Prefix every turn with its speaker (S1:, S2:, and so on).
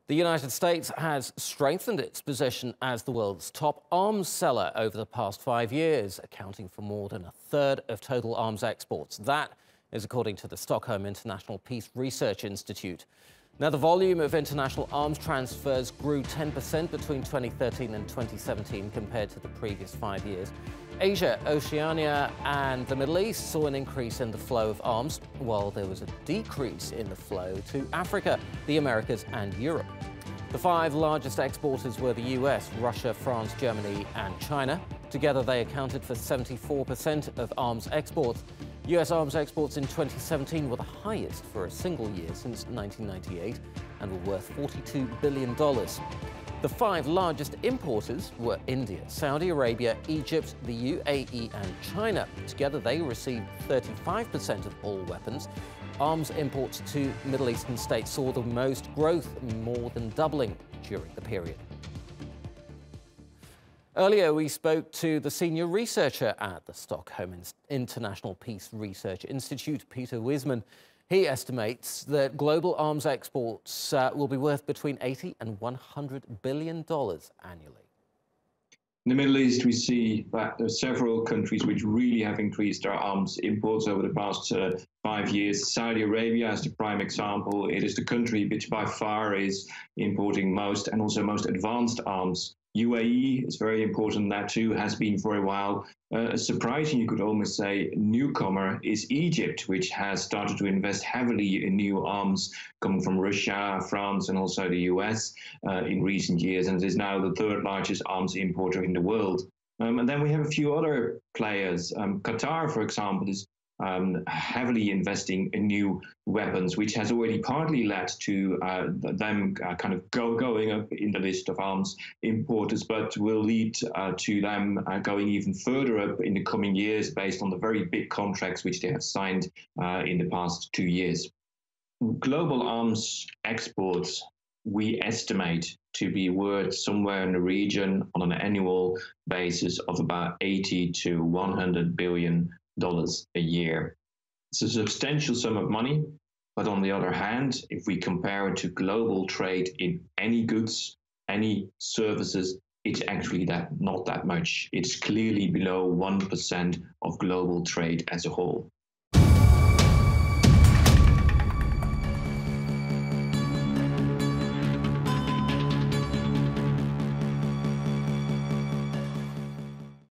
S1: The United States has strengthened its position as the world's top arms seller over the past 5 years, accounting for more than a third of total arms exports. That is according to the Stockholm International Peace Research Institute. Now, the volume of international arms transfers grew 10% between 2013 and 2017 compared to the previous 5 years. Asia, Oceania and the Middle East saw an increase in the flow of arms, while there was a decrease in the flow to Africa, the Americas and Europe. The 5 largest exporters were the US, Russia, France, Germany and China. Together they accounted for 74% of arms exports. US arms exports in 2017 were the highest for a single year since 1998 and were worth $42 billion. The 5 largest importers were India, Saudi Arabia, Egypt, the UAE and China. Together they received 35% of all weapons. Arms imports to Middle Eastern states saw the most growth, more than doubling during the period. Earlier, we spoke to the senior researcher at the Stockholm International Peace Research Institute, Pieter Wezeman. He estimates that global arms exports will be worth between $80 and $100 billion annually.
S2: In the Middle East, we see that there are several countries which really have increased their arms imports over the past 5 years. Saudi Arabia is the prime example. It is the country which by far is importing most and also most advanced arms. UAE is very important. That too has been for a while. A surprising, you could almost say, newcomer is Egypt, which has started to invest heavily in new arms coming from Russia, France, and also the US in recent years, and it is now the 3rd largest arms importer in the world. And then we have a few other players. Qatar, for example, is heavily investing in new weapons, which has already partly led to them kind of going up in the list of arms importers, but will lead to them going even further up in the coming years based on the very big contracts which they have signed in the past 2 years. Global arms exports, we estimate to be worth somewhere in the region on an annual basis of about $80 to $100 billion a year. It's a substantial sum of money, but on the other hand, if we compare it to global trade in any goods, any services, it's actually not that much. It's clearly below 1% of global trade as a whole.